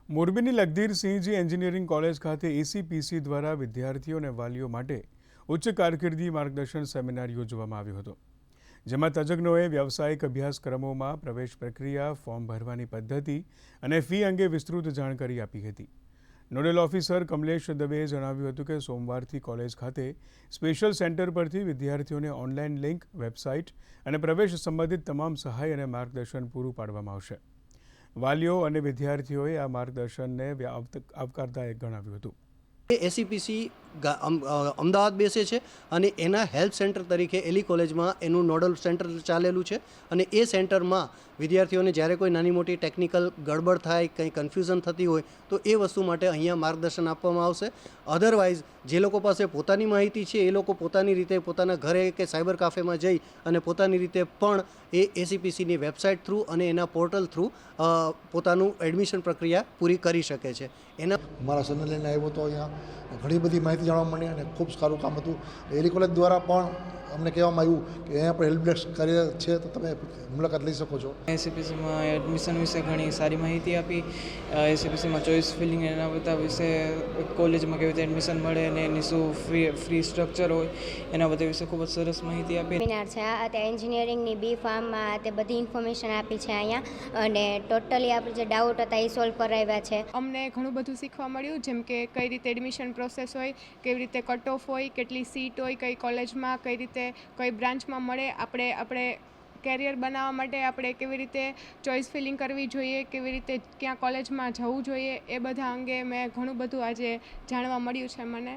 મોરબીની લખધીરસિંહજી engineering college ખાતે ACPC દ્વારા વિદ્યાર્થીઓ અને વાલીઓ માટે ઉચ્ચ કારકિર્દી માર્ગદર્શન સેમિનાર યોજવામાં આવ્યો હતો, જેમાં તજજ્ઞોએ વ્યાવસાયિક અભ્યાસક્રમોમાં પ્રવેશ પ્રક્રિયા, ફોર્મ ભરવાની પદ્ધતિ અને ફી અંગે વિસ્તૃત જાણકારી આપી હતી. નોડલ ઓફિસર કમલેશ દવેએ જણાવ્યું હતું કે સોમવારથી કોલેજ ખાતે સ્પેશિયલ સેન્ટર પરથી વિદ્યાર્થીઓને ઓનલાઈન લિંક, વેબસાઇટ અને પ્રવેશ સંબંધિત તમામ સહાય અને માર્ગદર્શન પૂરું પાડવામાં આવશે. વાલીઓ અને વિદ્યાર્થીઓએ આ માર્ગદર્શનને આવકારદાયક ગણાવ્યું હતું. એસીપીસી અમદાવાદ બેસે છે અને એના હેલ્પ સેન્ટર તરીકે એલી કોલેજમાં એનું નોડલ સેન્ટર ચાલેલું છે અને એ સેન્ટરમાં વિદ્યાર્થીઓને જ્યારે કોઈ નાની મોટી ટેકનિકલ ગડબડ થાય, કંઈ કન્ફ્યુઝન થતી હોય તો એ વસ્તુ માટે અહીંયા માર્ગદર્શન આપવામાં આવશે. અધરવાઇઝ જે લોકો પાસે પોતાની માહિતી છે એ લોકો પોતાની રીતે પોતાના ઘરે કે સાયબર કાફેમાં જઈ અને પોતાની રીતે પણ એ એસીપીસીની વેબસાઇટ થ્રુ અને એના પોર્ટલ થ્રુ પોતાનું એડમિશન પ્રક્રિયા પૂરી કરી શકે છે. એના મારા સનને લઈને આવ્યો હતો. અહીંયા ઘણી બધી માહિતી જાણવા મળી અને ખૂબ સારું કામ હતું. એલી કોલેજ દ્વારા પણ અમને કહેવામાં આવ્યું કે અહીંયા પણ હેલ્પ ડેસ્ક કાર્ય છે, તો તમે મુલાકાત લઈ શકો છો. એસીપીસીમાં એડમિશન વિશે ઘણી સારી માહિતી આપી. એસીપીસીમાં ચોઇસ ફિલિંગ એના બધા વિશે, કોલેજમાં કેવી રીતે એડમિશન મળે અને એની શું ફ્રી સ્ટ્રક્ચર હોય એના બધા વિશે ખૂબ જ સરસ માહિતી આપી. સેમિનાર છે તે એન્જિનિયરિંગની બી ફાર્મમાં તે બધી ઇન્ફોર્મેશન આપી છે અહીંયા, અને ટોટલી આપણે જે ડાઉટ હતા એ સોલ્વ કરાવ્યા છે. અમને ઘણું બધું શીખવા મળ્યું, જેમ કે કઈ રીતે એડમિશન પ્રોસેસ હોય, કેવી રીતે કટ ઓફ હોય, કેટલી સીટ હોય, કઈ કોલેજમાં કઈ રીતે કઈ બ્રાન્ચમાં મળે, આપણે કેરિયર બનાવવા માટે આપણે કેવી રીતે ચોઇસ ફિલિંગ કરવી જોઈએ, કેવી રીતે ક્યાં કોલેજમાં જવું જોઈએ, એ બધા અંગે મેં ઘણું બધું આજે જાણવા મળ્યું છે મને.